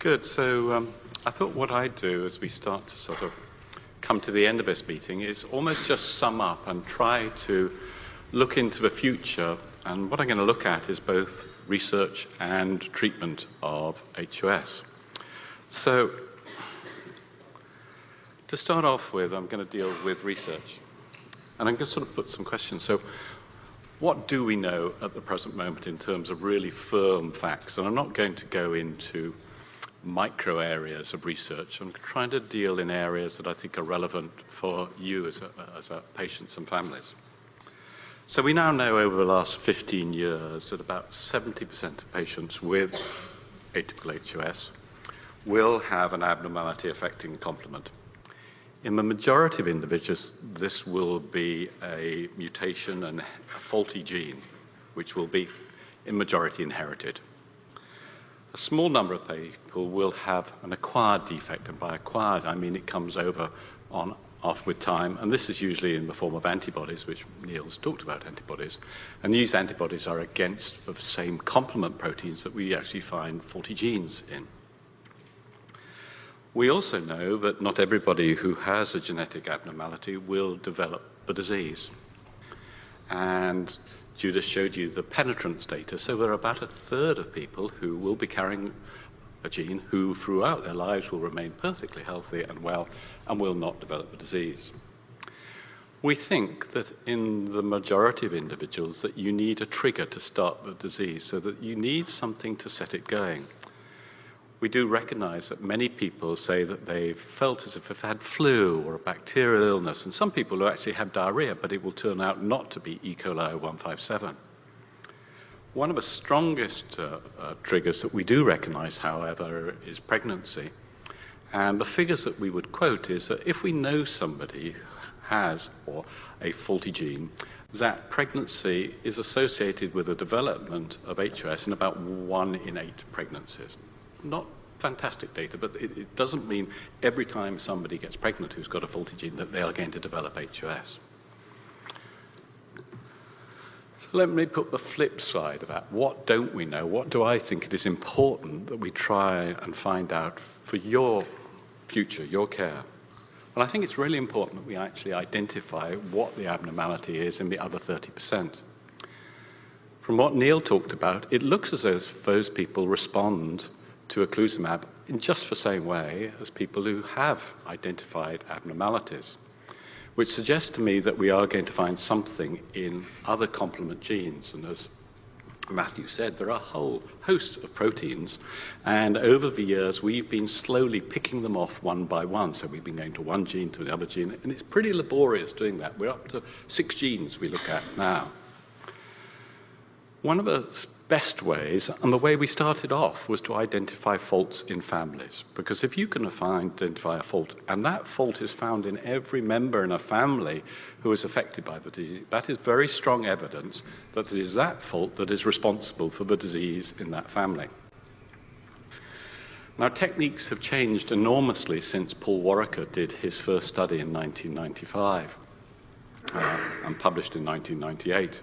Good. So I thought what I'd do as we start to sort of come to the end of this meeting is almost just sum up and try to look into the future. And what I'm going to look at is both research and treatment of aHUS. So to start off with, I'm going to deal with research. And I'm going to sort of put some questions. So what do we know at the present moment in terms of really firm facts? And I'm not going to go into micro areas of research. I'm trying to deal in areas that I think are relevant for you as patients and families. So we now know over the last 15 years that about 70% of patients with atypical aHUS will have an abnormality affecting complement. In the majority of individuals, this will be a mutation and a faulty gene, which will be in majority inherited. A small number of people will have an acquired defect, and by acquired, I mean it comes over on off with time, and this is usually in the form of antibodies, which Neil's talked about antibodies, and these antibodies are against the same complement proteins that we actually find faulty genes in. We also know that not everybody who has a genetic abnormality will develop the disease. And Judith showed you the penetrance data, so there are about a third of people who will be carrying a gene who throughout their lives will remain perfectly healthy and well and will not develop the disease. We think that in the majority of individuals that you need a trigger to start the disease, so that you need something to set it going. We do recognize that many people say that they've felt as if they've had flu or a bacterial illness, and some people who actually have diarrhea, but it will turn out not to be E. coli 157. One of the strongest triggers that we do recognize, however, is pregnancy. And the figures that we would quote is that if we know somebody has or a faulty gene, that pregnancy is associated with the development of aHUS in about 1 in 8 pregnancies. Not fantastic data, but it doesn't mean every time somebody gets pregnant who's got a faulty gene that they are going to develop aHUS. So let me put the flip side of that. What don't we know? What do I think it is important that we try and find out for your future, your care? Well, I think it's really important that we actually identify what the abnormality is in the other 30%. From what Neil talked about, it looks as though those people respond to eculizumab in just the same way as people who have identified abnormalities, which suggests to me that we are going to find something in other complement genes. And as Matthew said, there are a whole host of proteins, and over the years we've been slowly picking them off one by one. So we've been going to one gene to the other gene, and it's pretty laborious doing that. We're up to 6 genes we look at now. One of the best ways, and the way we started off, was to identify faults in families. Because if you can identify a fault, and that fault is found in every member in a family who is affected by the disease, that is very strong evidence that it is that fault that is responsible for the disease in that family. Now, techniques have changed enormously since Paul Warraker did his first study in 1995 and published in 1998.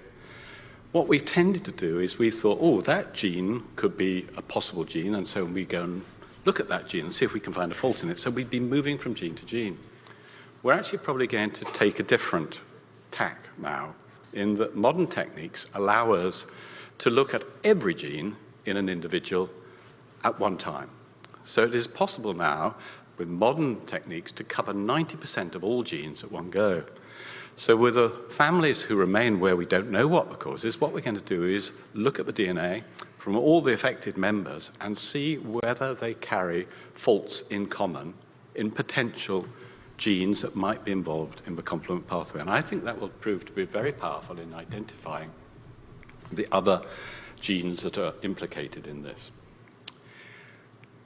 What we've tended to do is we thought, oh, that gene could be a possible gene, and so we go and look at that gene and see if we can find a fault in it. So we've been moving from gene to gene. We're actually probably going to take a different tack now, in that modern techniques allow us to look at every gene in an individual at one time. So it is possible now, with modern techniques, to cover 90% of all genes at one go. So with the families who remain where we don't know what the cause is, what we're going to do is look at the DNA from all the affected members and see whether they carry faults in common in potential genes that might be involved in the complement pathway. And I think that will prove to be very powerful in identifying the other genes that are implicated in this.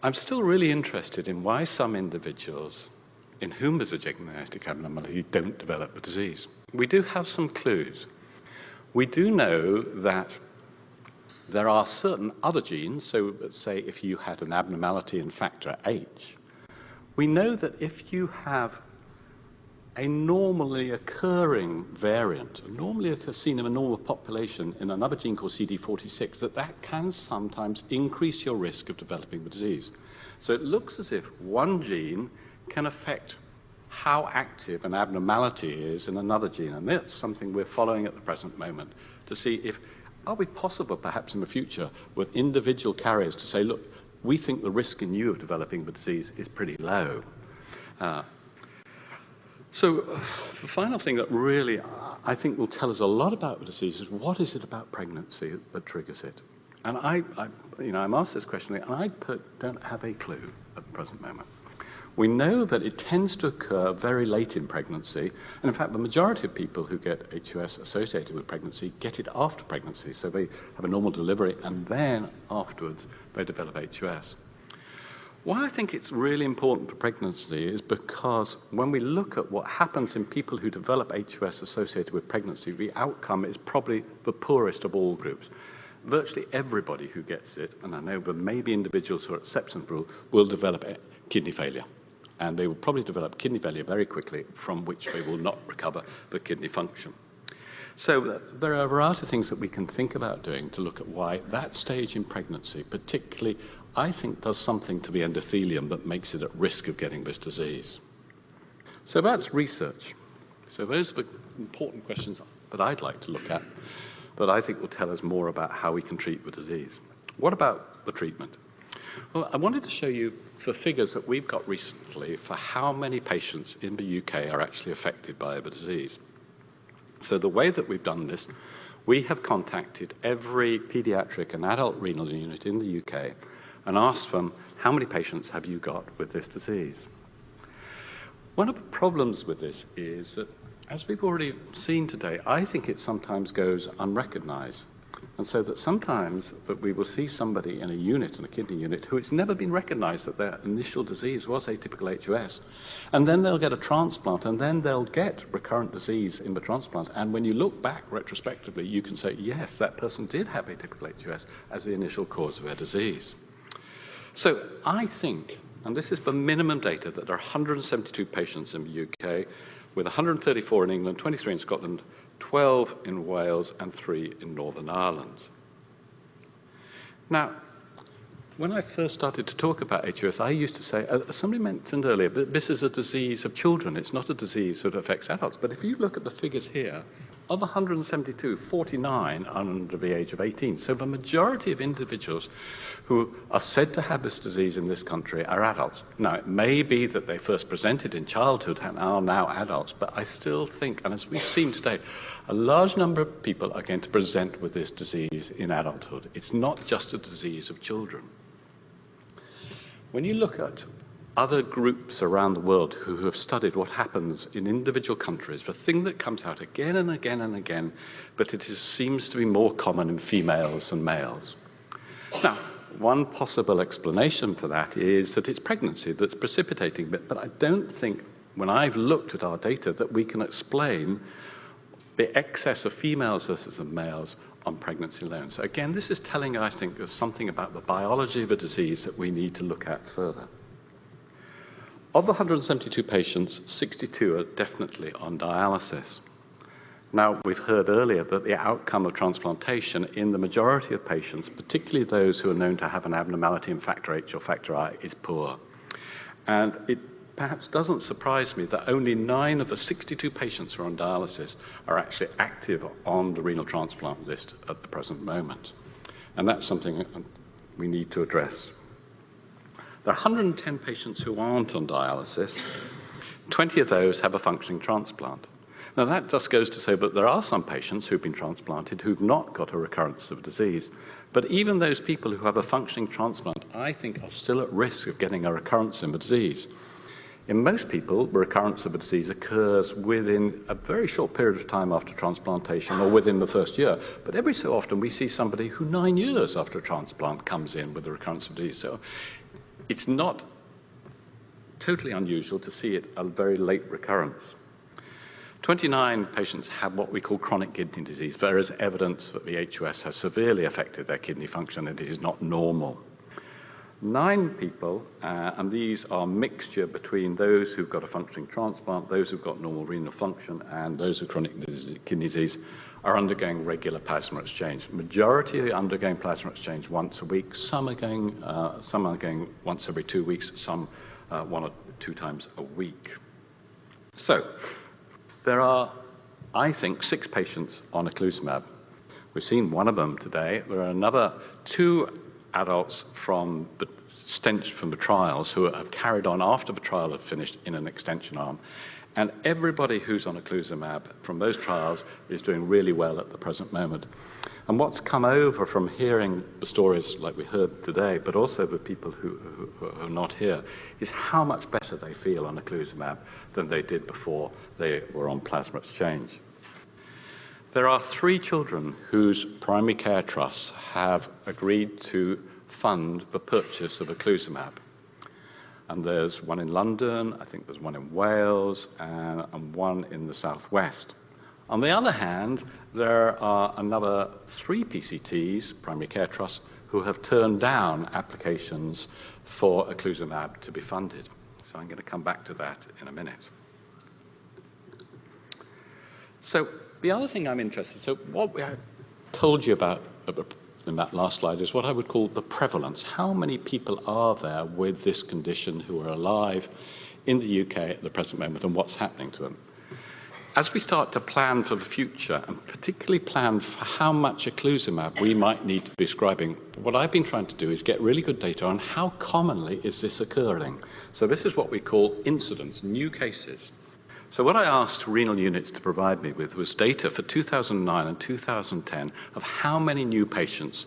I'm still really interested in why some individuals in whom there's a genetic abnormality don't develop the disease. We do have some clues. We do know that there are certain other genes, so let's say if you had an abnormality in factor H, we know that if you have a normally occurring variant, normally seen in a normal population in another gene called CD46, that can sometimes increase your risk of developing the disease. So it looks as if one gene can affect how active an abnormality is in another gene, and that's something we're following at the present moment to see if, are we possible perhaps in the future with individual carriers to say, look, we think the risk in you of developing the disease is pretty low. So the final thing that really I think will tell us a lot about the disease is what is it about pregnancy that triggers it? And I'm asked this question, and I don't have a clue at the present moment. We know that it tends to occur very late in pregnancy, and in fact, the majority of people who get aHUS associated with pregnancy get it after pregnancy, so they have a normal delivery, and then afterwards they develop aHUS. Why I think it's really important for pregnancy is because when we look at what happens in people who develop aHUS associated with pregnancy, the outcome is probably the poorest of all groups. Virtually everybody who gets it, and I know there may be individuals who are exceptions to the rule, will develop kidney failure. And they will probably develop kidney failure very quickly, from which they will not recover the kidney function. So there are a variety of things that we can think about doing to look at why that stage in pregnancy, particularly, I think, does something to the endothelium that makes it at risk of getting this disease. So that's research. So those are the important questions that I'd like to look at that I think will tell us more about how we can treat the disease. What about the treatment? Well, I wanted to show you the figures that we've got recently for how many patients in the UK are actually affected by the disease. So the way that we've done this, we have contacted every paediatric and adult renal unit in the UK and asked them, how many patients have you got with this disease? One of the problems with this is that, as we've already seen today, I think it sometimes goes unrecognized. And so that sometimes we will see somebody in a unit, in a kidney unit, who it's never been recognized that their initial disease was atypical aHUS. And then they'll get a transplant, and then they'll get recurrent disease in the transplant. And when you look back retrospectively, you can say, yes, that person did have atypical aHUS as the initial cause of their disease. So I think, and this is the minimum data, that there are 172 patients in the UK, with 134 in England, 23 in Scotland, 12 in Wales, and 3 in Northern Ireland. Now, when I first started to talk about aHUS, I used to say, as somebody mentioned earlier, this is a disease of children. It's not a disease that affects adults. But if you look at the figures here, of 172, 49 are under the age of 18. So the majority of individuals who are said to have this disease in this country are adults. Now, it may be that they first presented in childhood and are now adults, but I still think, and as we've seen today, a large number of people are going to present with this disease in adulthood. It's not just a disease of children. When you look at other groups around the world who have studied what happens in individual countries, the thing that comes out again and again and again, but it seems to be more common in females than males. Now, one possible explanation for that is that it's pregnancy that's precipitating it, but I don't think, when I've looked at our data, that we can explain the excess of females versus males on pregnancy alone. So again, this is telling, I think, us something about the biology of a disease that we need to look at further. Of the 172 patients, 62 are definitely on dialysis. Now, we've heard earlier that the outcome of transplantation in the majority of patients, particularly those who are known to have an abnormality in factor H or factor I, is poor. And it perhaps doesn't surprise me that only 9 of the 62 patients who are on dialysis are actually active on the renal transplant list at the present moment. And that's something we need to address. There are 110 patients who aren't on dialysis. 20 of those have a functioning transplant. Now, that just goes to say that there are some patients who've been transplanted who've not got a recurrence of disease. But even those people who have a functioning transplant, I think, are still at risk of getting a recurrence in the disease. In most people, the recurrence of a disease occurs within a very short period of time after transplantation or within the first year. But every so often, we see somebody who 9 years after a transplant comes in with a recurrence of disease. So it's not totally unusual to see it a very late recurrence. 29 patients have what we call chronic kidney disease. There is evidence that the aHUS has severely affected their kidney function and it is not normal. 9 people, and these are mixture between those who've got a functioning transplant, those who've got normal renal function, and those with chronic kidney disease, are undergoing regular plasma exchange. Majority are undergoing plasma exchange once a week. Some are going once every 2 weeks, some 1 or 2 times a week. So there are, I think, 6 patients on eculizumab. We've seen one of them today. There are another 2 adults from the trials who have carried on after the trial had finished in an extension arm. And everybody who's on eculizumab from those trials is doing really well at the present moment. And what's come over from hearing the stories like we heard today, but also the people who are not here, is how much better they feel on eculizumab than they did before they were on plasma exchange. There are 3 children whose primary care trusts have agreed to fund the purchase of eculizumab. And there's one in London, I think there's one in Wales, and one in the southwest. On the other hand, there are another 3 PCTs, primary care trusts, who have turned down applications for eculizumab to be funded. So I'm going to come back to that in a minute. So the other thing I'm interested, so what I told you about in that last slide is what I would call the prevalence. How many people are there with this condition who are alive in the UK at the present moment, and what's happening to them? As we start to plan for the future, and particularly plan for how much eculizumab we might need to be prescribing, what I've been trying to do is get really good data on how commonly is this occurring. So this is what we call incidence, new cases. So what I asked renal units to provide me with was data for 2009 and 2010 of how many new patients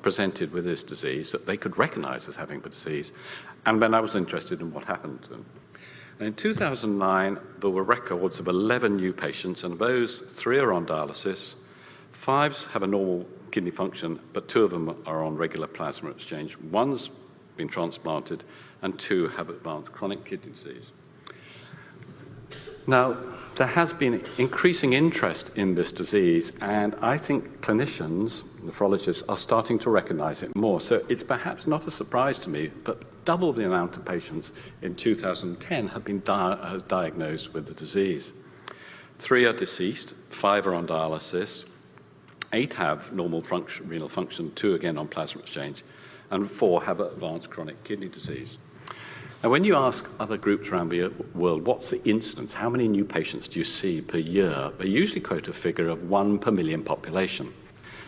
presented with this disease that they could recognize as having the disease, and then I was interested in what happened to them. And in 2009, there were records of 11 new patients, and of those, 3 are on dialysis, 5 have a normal kidney function, but 2 of them are on regular plasma exchange. 1's been transplanted, and 2 have advanced chronic kidney disease. Now, there has been increasing interest in this disease, and I think clinicians, nephrologists, are starting to recognize it more. So it's perhaps not a surprise to me, but double the amount of patients in 2010 have been diagnosed with the disease. 3 are deceased, 5 are on dialysis, 8 have normal renal function, 2 again on plasma exchange, and 4 have advanced chronic kidney disease. Now, when you ask other groups around the world, what's the incidence, how many new patients do you see per year, they usually quote a figure of 1 per million population.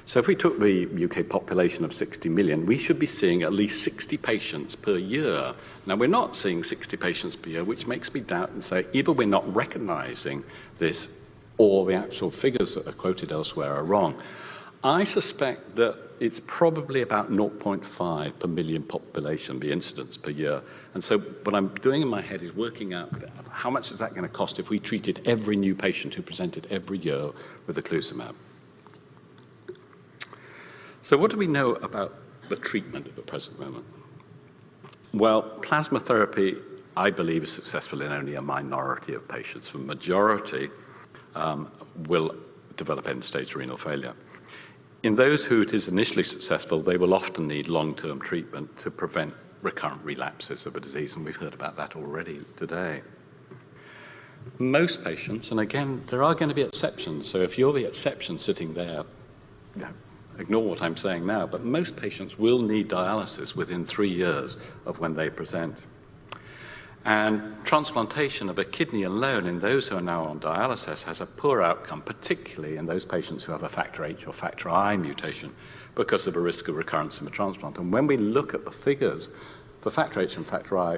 So if we took the UK population of 60 million, we should be seeing at least 60 patients per year. Now, we're not seeing 60 patients per year, which makes me doubt and say either we're not recognizing this or the actual figures that are quoted elsewhere are wrong. I suspect that it's probably about 0.5 per million population, the incidence per year. And so what I'm doing in my head is working out how much is that going to cost if we treated every new patient who presented every year with eculizumab. So what do we know about the treatment at the present moment? Well, plasma therapy, I believe, is successful in only a minority of patients. The majority will develop end-stage renal failure. In those who it is initially successful, they will often need long-term treatment to prevent recurrent relapses of the disease, and we've heard about that already today. Most patients, and again, there are going to be exceptions, so if you're the exception sitting there, ignore what I'm saying now, but most patients will need dialysis within 3 years of when they present. And transplantation of a kidney alone in those who are now on dialysis has a poor outcome, particularly in those patients who have a factor H or factor I mutation, because of a risk of recurrence in the transplant. And when we look at the figures for factor H and factor I,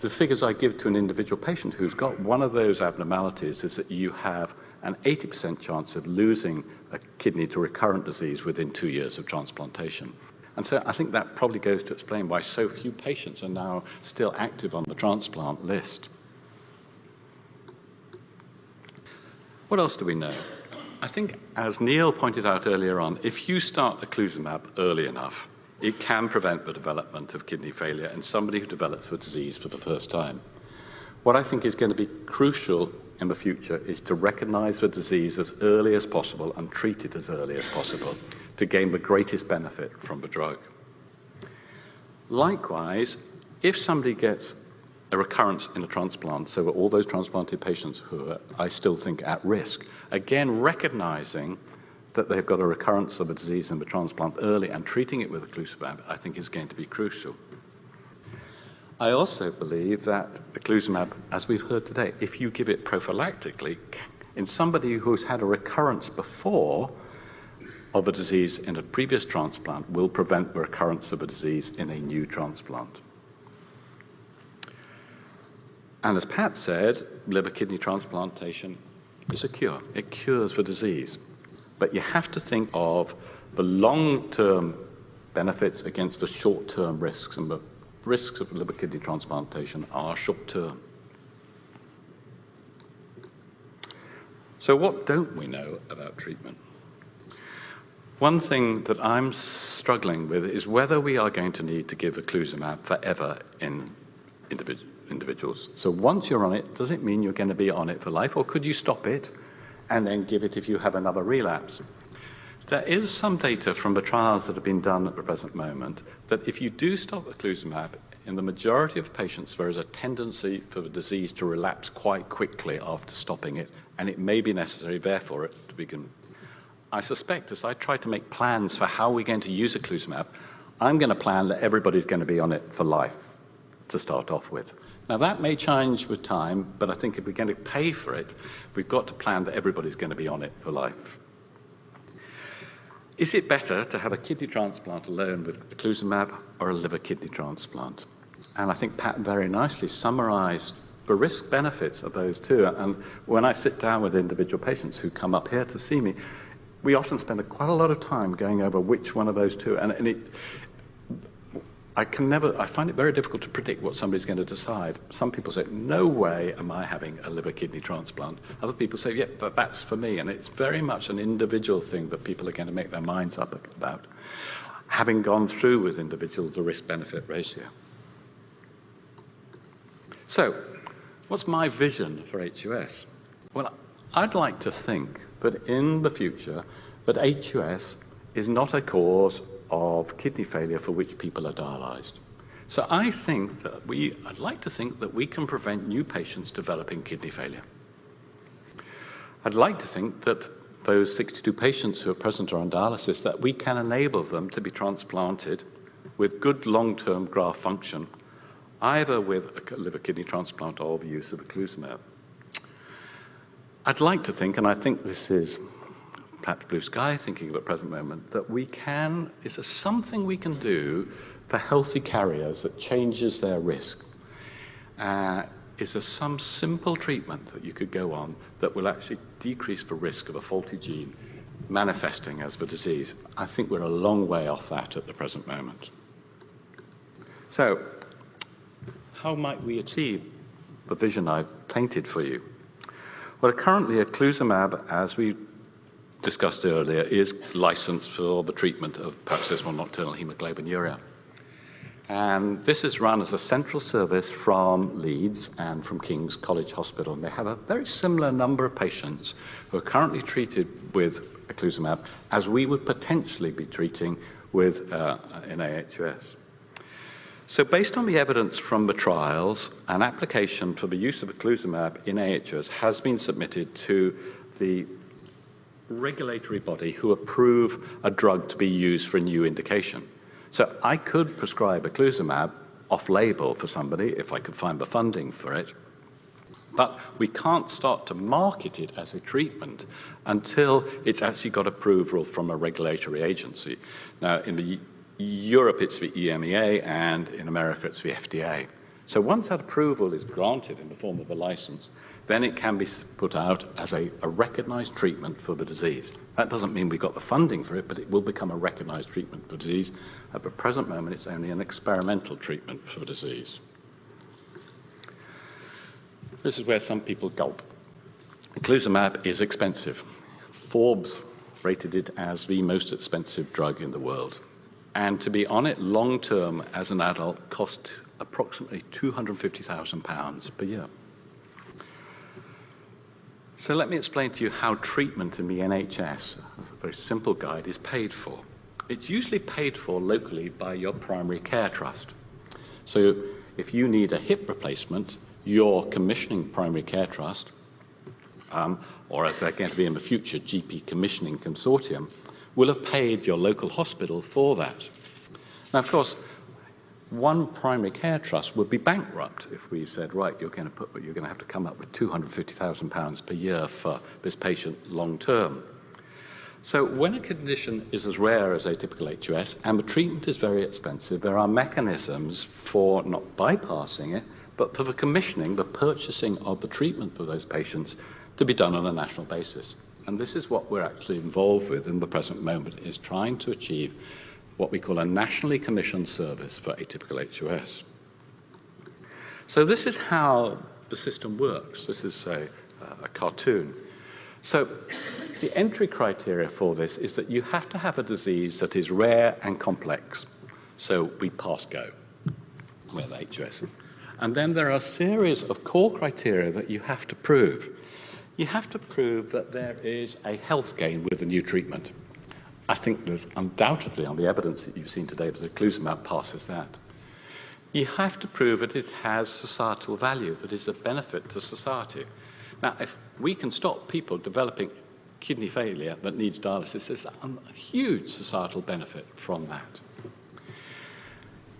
the figures I give to an individual patient who's got one of those abnormalities is that you have an 80% chance of losing a kidney to recurrent disease within 2 years of transplantation. And so I think that probably goes to explain why so few patients are now still active on the transplant list. What else do we know? I think, as Neil pointed out earlier on, if you start eculizumab early enough, it can prevent the development of kidney failure in somebody who develops the disease for the first time. What I think is going to be crucial in the future is to recognize the disease as early as possible and treat it as early as possible to gain the greatest benefit from the drug. Likewise, if somebody gets a recurrence in a transplant, so all those transplanted patients who are, I still think, at risk, again, recognizing that they've got a recurrence of a disease in the transplant early and treating it with eculizumab, I think is going to be crucial. I also believe that eculizumab, as we've heard today, if you give it prophylactically, in somebody who's had a recurrence before of a disease in a previous transplant, will prevent the recurrence of a disease in a new transplant. And as Pat said, liver-kidney transplantation is a cure. It cures the disease. But you have to think of the long-term benefits against the short-term risks, and the risks of liver-kidney transplantation are short-term. So what don't we know about treatment? One thing that I'm struggling with is whether we are going to need to give eculizumab forever in individuals. So once you're on it, does it mean you're going to be on it for life, or could you stop it and then give it if you have another relapse? There is some data from the trials that have been done at the present moment that if you do stop eculizumab, in the majority of patients there is a tendency for the disease to relapse quite quickly after stopping it, and it may be necessary, therefore, it to begin. I suspect as I try to make plans for how we're going to use eculizumab, I'm going to plan that everybody's going to be on it for life to start off with. Now, that may change with time, but I think if we're going to pay for it, we've got to plan that everybody's going to be on it for life. Is it better to have a kidney transplant alone with eculizumab or a liver-kidney transplant? And I think Pat very nicely summarized the risk benefits of those two. And when I sit down with individual patients who come up here to see me, we often spend quite a lot of time going over which one of those two. I find it very difficult to predict what somebody's going to decide. Some people say, no way am I having a liver-kidney transplant. Other people say, yeah, but that's for me. And it's very much an individual thing that people are going to make their minds up about, having gone through with individuals the risk-benefit ratio. So, what's my vision for aHUS? Well, I'd like to think that in the future, that aHUS is not a cause of kidney failure for which people are dialyzed. So I think that I'd like to think that we can prevent new patients developing kidney failure. I'd like to think that those 62 patients who are present or on dialysis, that we can enable them to be transplanted with good long-term graft function, either with a liver-kidney transplant or the use of eculizumab. I'd like to think, and I think this is perhaps blue sky thinking of at present moment, that is there something we can do for healthy carriers that changes their risk? Is there some simple treatment that you could go on that will actually decrease the risk of a faulty gene manifesting as the disease? I think we're a long way off that at the present moment. So, how might we achieve the vision I've painted for you? Well, currently eculizumab, as we discussed earlier, is licensed for the treatment of paroxysmal nocturnal hemoglobinuria. And this is run as a central service from Leeds and from King's College Hospital. And they have a very similar number of patients who are currently treated with eculizumab as we would potentially be treating with in aHUS. So based on the evidence from the trials, an application for the use of eculizumab in aHUS has been submitted to the regulatory body who approve a drug to be used for a new indication. So I could prescribe eculizumab off-label for somebody if I could find the funding for it, but we can't start to market it as a treatment until it's actually got approval from a regulatory agency. Now, in Europe, it's the EMEA, and in America, it's the FDA. So once that approval is granted in the form of a license, then it can be put out as a recognized treatment for the disease. That doesn't mean we've got the funding for it, but it will become a recognized treatment for disease. At the present moment, it's only an experimental treatment for disease. This is where some people gulp. Eculizumab is expensive. Forbes rated it as the most expensive drug in the world. And to be on it long-term as an adult cost approximately £250,000 per year. So let me explain to you how treatment in the NHS, a very simple guide, is paid for. it's usually paid for locally by your primary care trust. So if you need a hip replacement, your commissioning primary care trust, or as they're going to be in the future, GP Commissioning Consortium, will have paid your local hospital for that. Now, of course, one primary care trust would be bankrupt if we said, right, you're going to have to come up with £250,000 per year for this patient long term. So when a condition is as rare as atypical aHUS and the treatment is very expensive, there are mechanisms for not bypassing it, but for the commissioning, the purchasing of the treatment for those patients to be done on a national basis. And this is what we're actually involved with in the present moment, is trying to achieve what we call a nationally commissioned service for atypical aHUS. So this is how the system works. This is a cartoon. So the entry criteria for this is that you have to have a disease that is rare and complex. So we pass go with aHUS. And then there are a series of core criteria that you have to prove. You have to prove that there is a health gain with the new treatment. I think there's undoubtedly, on the evidence that you've seen today, that eculizumab passes that. You have to prove that it has societal value, that it's a benefit to society. Now, if we can stop people developing kidney failure that needs dialysis, there's a huge societal benefit from that.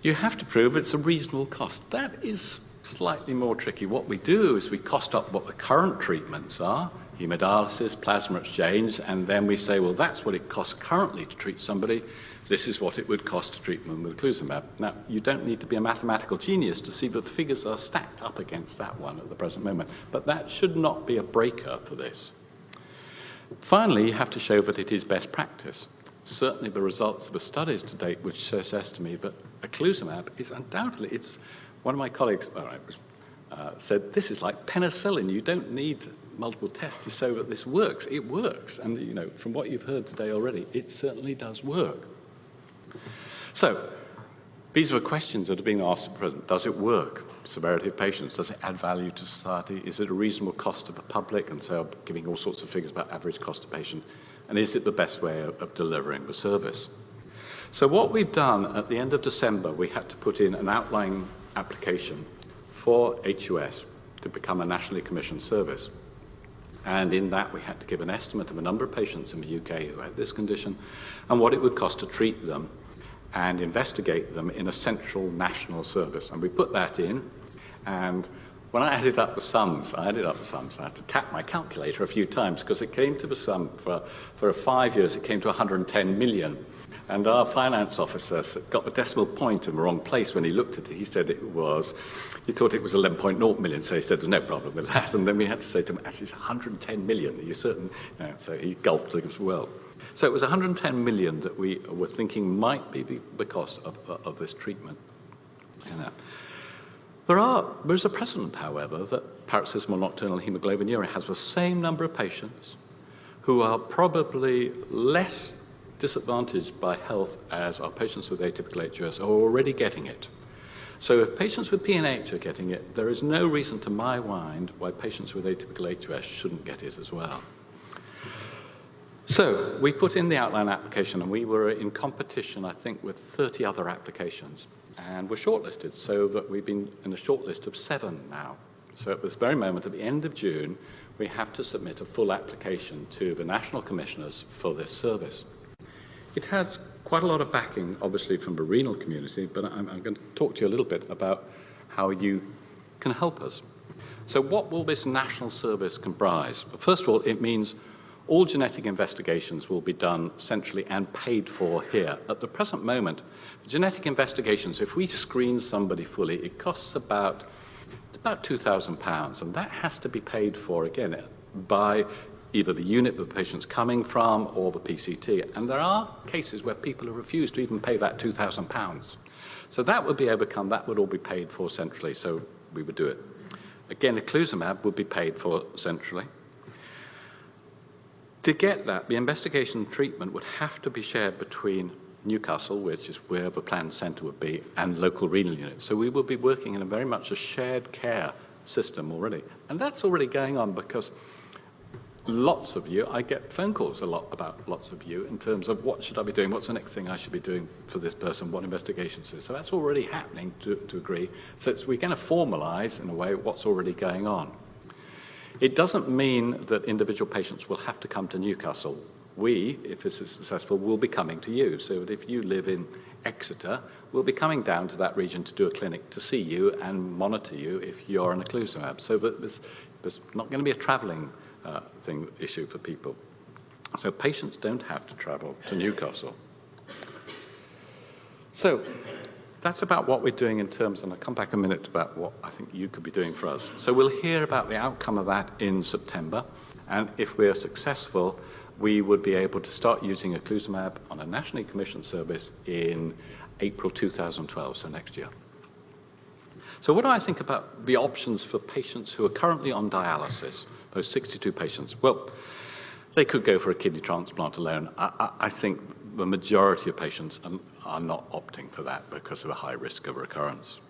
You have to prove it's a reasonable cost. That is slightly more tricky. What we do is we cost up what the current treatments are, hemodialysis, plasma exchange, and then we say, well, that's what it costs currently to treat somebody. This is what it would cost to treat them with eculizumab. Now, you don't need to be a mathematical genius to see that the figures are stacked up against that one at the present moment, but that should not be a breaker for this. Finally, you have to show that it is best practice. Certainly the results of the studies to date which says to me that eculizumab is undoubtedly, it's one of my colleagues said, this is like penicillin. You don't need multiple tests to show that this works. It works. And, you know, from what you've heard today already, it certainly does work. So these are questions that are being asked at present. Does it work? Severity of patients. Does it add value to society? Is it a reasonable cost to the public? And so I'm giving all sorts of figures about average cost to patient. And is it the best way of delivering the service? So what we've done at the end of December, we had to put in an outline application for aHUS to become a nationally commissioned service. And in that, we had to give an estimate of the number of patients in the UK who had this condition and what it would cost to treat them and investigate them in a central national service. And we put that in, and when I added up the sums, I had to tap my calculator a few times because it came to the sum for 5 years, it came to 110 million. And our finance officer got the decimal point in the wrong place when he looked at it. He said he thought it was 11.0 million, so he said there's no problem with that. And then we had to say to him, actually it's 110 million, are you certain? No, so he gulped as well. So it was 110 million that we were thinking might be the cost of this treatment. You know. There's a precedent, however, that paroxysmal nocturnal hemoglobinuria has the same number of patients who are probably less disadvantaged by health as are patients with atypical aHUS are already getting it. So if patients with PNH are getting it, there is no reason to my mind why patients with atypical aHUS shouldn't get it as well. So we put in the outline application, and we were in competition, I think, with 30 other applications. And we're shortlisted, so that we've been in a shortlist of 7 now. So at this very moment, at the end of June, we have to submit a full application to the national commissioners for this service. It has quite a lot of backing, obviously, from the renal community, but I'm going to talk to you a little bit about how you can help us. So what will this national service comprise? First of all, it means all genetic investigations will be done centrally and paid for here. At the present moment, genetic investigations, if we screen somebody fully, it costs about £2,000, and that has to be paid for, again, by either the unit the patient's coming from or the PCT. And there are cases where people have refused to even pay that £2,000. So that would be overcome, that would all be paid for centrally, so we would do it. Again, eculizumab would be paid for centrally. To get that, the investigation and treatment would have to be shared between Newcastle, which is where the planned centre would be, and local renal units. So we will be working in a very much a shared care system already. And that's already going on because lots of you, I get phone calls a lot about lots of you in terms of what should I be doing, what's the next thing I should be doing for this person, what investigations do. So that's already happening to a degree. So we're going to formalise, in a way, what's already going on. It doesn't mean that individual patients will have to come to Newcastle. We, if this is successful, will be coming to you. So that if you live in Exeter, we'll be coming down to that region to do a clinic to see you and monitor you if you're on eculizumab. So that there's not going to be a travelling issue for people. So patients don't have to travel to Newcastle. So that's about what we're doing in terms, and I'll come back a minute about what I think you could be doing for us. So we'll hear about the outcome of that in September, and if we're successful, we would be able to start using eculizumab on a nationally commissioned service in April 2012, so next year. So what do I think about the options for patients who are currently on dialysis, those 62 patients? Well, they could go for a kidney transplant alone. I think the majority of patients are not opting for that because of a high risk of recurrence.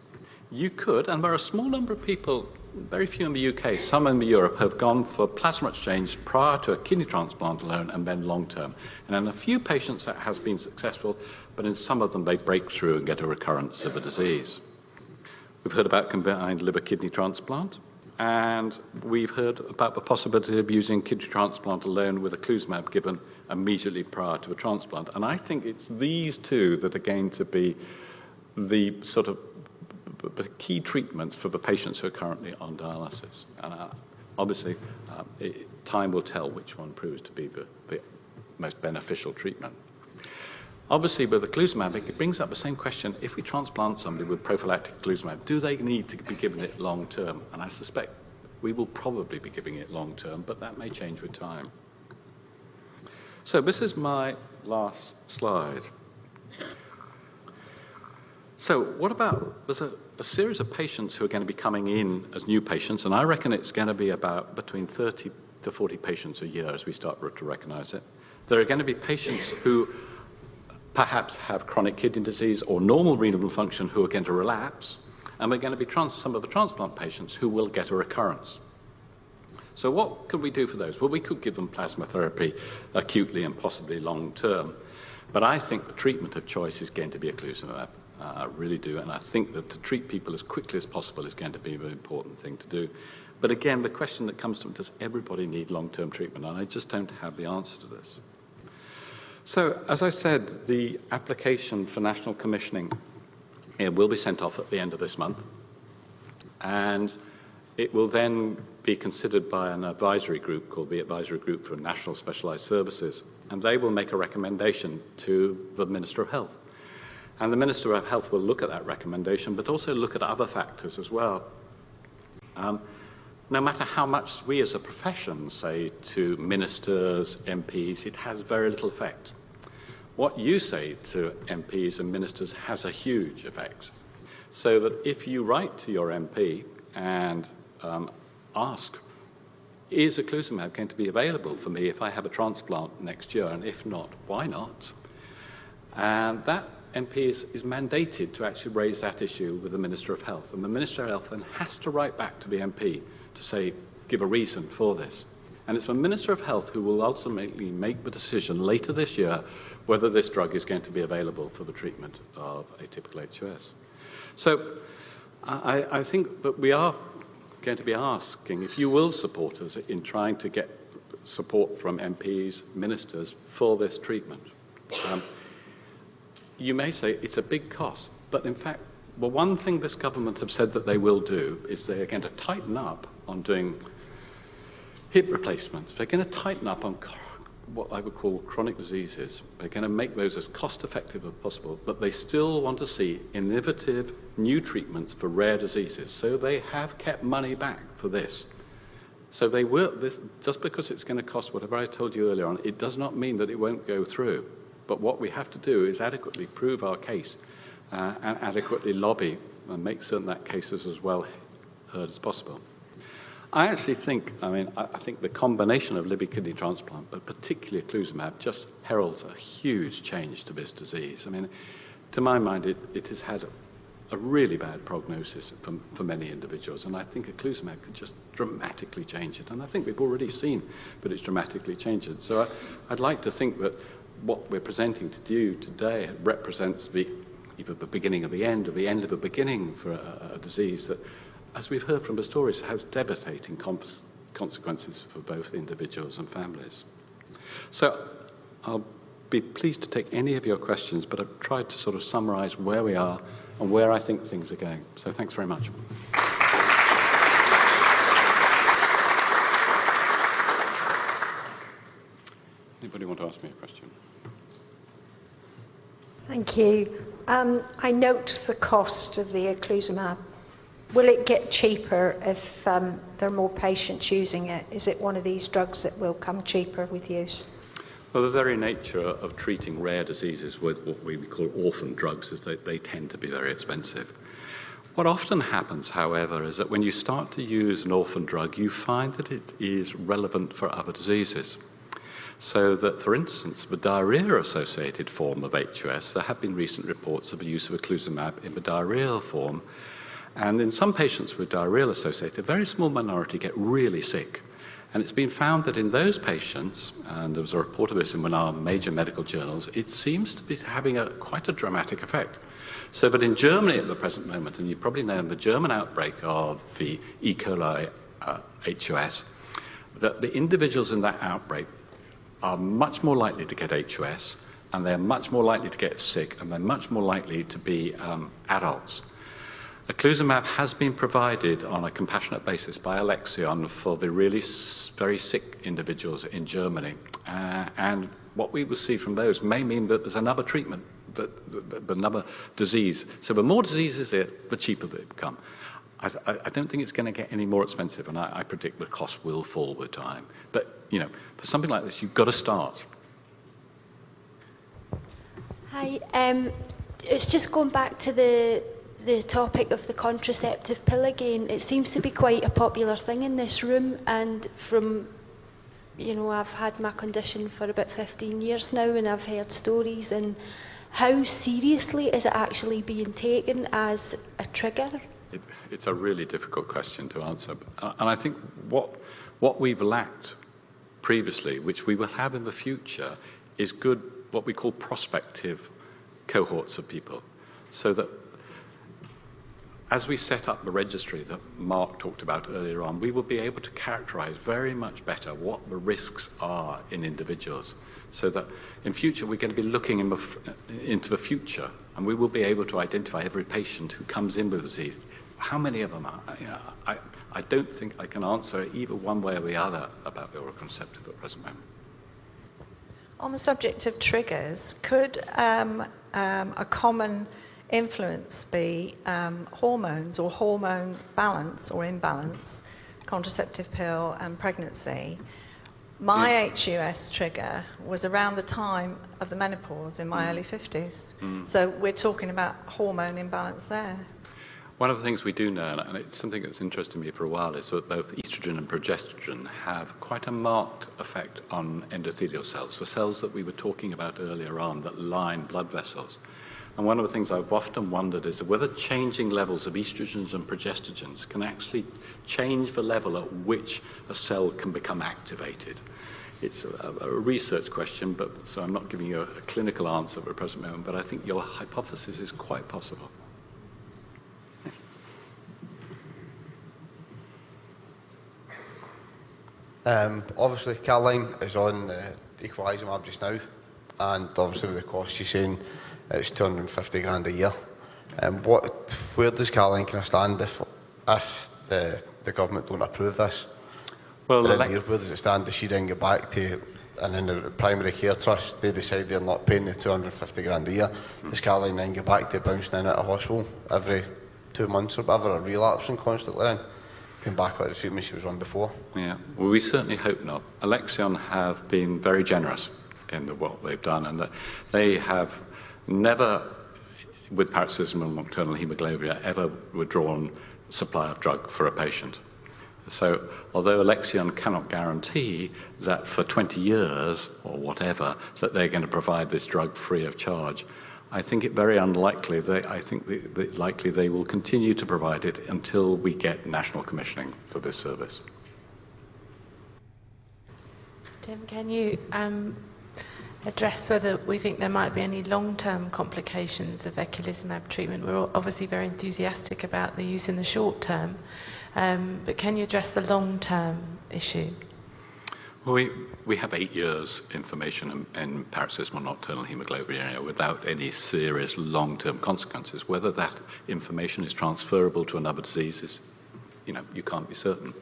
You could, and there are a small number of people, very few in the UK, some in Europe, have gone for plasma exchange prior to a kidney transplant alone and then long-term. And in a few patients that has been successful, but in some of them they break through and get a recurrence of the disease. We've heard about combined liver-kidney transplant, and we've heard about the possibility of using kidney transplant alone with eculizumab given immediately prior to a transplant. And I think it's these two that are going to be the sort of the key treatments for the patients who are currently on dialysis. And obviously, time will tell which one proves to be the most beneficial treatment. Obviously, with eculizumab, it brings up the same question. If we transplant somebody with prophylactic eculizumab, do they need to be given it long-term? And I suspect we will probably be giving it long-term, but that may change with time. So this is my last slide. So what about, there's a series of patients who are going to be coming in as new patients, and I reckon it's going to be about between 30 to 40 patients a year as we start to recognize it. There are going to be patients who perhaps have chronic kidney disease or normal renal function who are going to relapse, and we're going to be some of the transplant patients who will get a recurrence. So what could we do for those? Well, we could give them plasma therapy acutely and possibly long-term, but I think the treatment of choice is going to be eculizumab. I really do, and I think that to treat people as quickly as possible is going to be a very important thing to do. But again, the question that comes to me, does everybody need long-term treatment? And I just don't have the answer to this. So, as I said, the application for national commissioning will be sent off at the end of this month, and it will then be considered by an advisory group called the Advisory Group for National Specialised Services, and they will make a recommendation to the Minister of Health. And the Minister of Health will look at that recommendation, but also look at other factors as well. No matter how much we as a profession say to ministers, MPs, it has very little effect. What you say to MPs and ministers has a huge effect. So that if you write to your MP and ask, is eculizumab going to be available for me if I have a transplant next year? And if not, why not? And that MP is mandated to actually raise that issue with the Minister of Health. And the Minister of Health then has to write back to the MP to say, give a reason for this. And it's the Minister of Health who will ultimately make the decision later this year whether this drug is going to be available for the treatment of atypical aHUS. So I think that we are going to be asking if you will support us in trying to get support from MPs, ministers for this treatment. You may say it's a big cost, but in fact, well, one thing this government have said that they will do is they are going to tighten up on doing hip replacements. They're going to tighten up on what I would call chronic diseases. They're going to make those as cost-effective as possible, but they still want to see innovative new treatments for rare diseases. So they have kept money back for this. So they will, just because it's going to cost whatever I told you earlier on, it does not mean that it won't go through. But what we have to do is adequately prove our case and adequately lobby and make certain that case is as well heard as possible. I actually think, I think the combination of liver kidney transplant, but particularly eculizumab, just heralds a huge change to this disease. I mean, to my mind, it has had a really bad prognosis for many individuals, and I think eculizumab could just dramatically change it. And I think we've already seen that it's dramatically changed it. So I'd like to think that what we're presenting to you today represents either the beginning of the end or the end of a beginning for a disease that, as we've heard from the stories, has devastating consequences for both individuals and families. So I'll be pleased to take any of your questions, but I've tried to sort of summarize where we are and where I think things are going. So thanks very much. Anybody want to ask me a question? Thank you. I note the cost of the eculizumab. Will it get cheaper if there are more patients using it? Is it one of these drugs that will come cheaper with use? Well, the very nature of treating rare diseases with what we call orphan drugs is that they tend to be very expensive. What often happens, however, is that when you start to use an orphan drug, you find that it is relevant for other diseases. So that, for instance, the diarrhea-associated form of aHUS, there have been recent reports of the use of eculizumab in the diarrheal form. And in some patients with diarrheal-associated, a very small minority get really sick. And it's been found that in those patients, and there was a report of this in one of our major medical journals, it seems to be having quite a dramatic effect. So, but in Germany at the present moment, and you probably know the German outbreak of the E. coli aHUS, that the individuals in that outbreak are much more likely to get aHUS, and they're much more likely to get sick, and they're much more likely to be adults. Eculizumab has been provided on a compassionate basis by Alexion for the really very sick individuals in Germany. And what we will see from those may mean that there's another treatment, another disease. So the more diseases there, the cheaper they become. I don't think it's going to get any more expensive, and I predict the cost will fall with time. But, you know, for something like this, you've got to start. Hi. It's just going back to the topic of the contraceptive pill again. It seems to be quite a popular thing in this room, and from, you know, I've had my condition for about 15 years now, and I've heard stories. And how seriously is it actually being taken as a trigger? It's a really difficult question to answer, and I think what we've lacked previously, which we will have in the future, is good, what we call prospective cohorts of people, so that as we set up the registry that Mark talked about earlier on, we will be able to characterize very much better what the risks are in individuals, so that in future we're going to be looking into the future, and we will be able to identify every patient who comes in with disease. How many of them are? You know, I don't think I can answer either one way or the other about the oral contraceptive at the present moment. On the subject of triggers, could a common influence be hormones or hormone balance or imbalance, contraceptive pill and pregnancy? My aHUS trigger was around the time of the menopause in my early 50s. So we're talking about hormone imbalance there. One of the things we do know, and it's something that's interested me for a while, is that both estrogen and progesterone have quite a marked effect on endothelial cells, the cells that we were talking about earlier on that line blood vessels. And one of the things I've often wondered is whether changing levels of estrogens and progestogens can actually change the level at which a cell can become activated. It's a research question, but so I'm not giving you a clinical answer at the present moment, but I think your hypothesis is quite possible. Yes. Obviously, Caroline is on the equalizumab just now, and obviously with the cost you're saying it's 250 grand a year. Where does Caroline kind of stand if the government don't approve this? Well, where does it stand? Does she then go back to, and in the primary care trust, they decide they're not paying the 250 grand a year? Does Caroline then go back to bouncing in at a hospital every 2 months or whatever, or relapsing constantly then? Going back out of the treatment she was on before? Yeah, well, we certainly hope not. Alexion have been very generous in what they've done, and they have never, with paroxysmal nocturnal hemoglobinuria, ever withdrawn supply of drug for a patient. So although Alexion cannot guarantee that for 20 years or whatever that they're going to provide this drug free of charge, I think it very unlikely. I think likely they will continue to provide it until we get national commissioning for this service. Tim, can you address whether we think there might be any long-term complications of eculizumab treatment? We're obviously very enthusiastic about the use in the short term, but can you address the long-term issue? Well, we have 8 years information in paroxysmal nocturnal hemoglobinuria without any serious long-term consequences. Whether that information is transferable to another disease is, you can't be certain.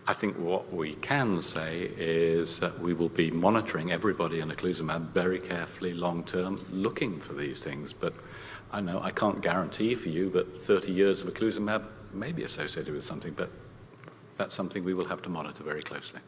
I think what we can say is that we will be monitoring everybody in eculizumab very carefully long-term, looking for these things. But I know I can't guarantee for you, but 30 years of eculizumab may be associated with something, but that's something we will have to monitor very closely.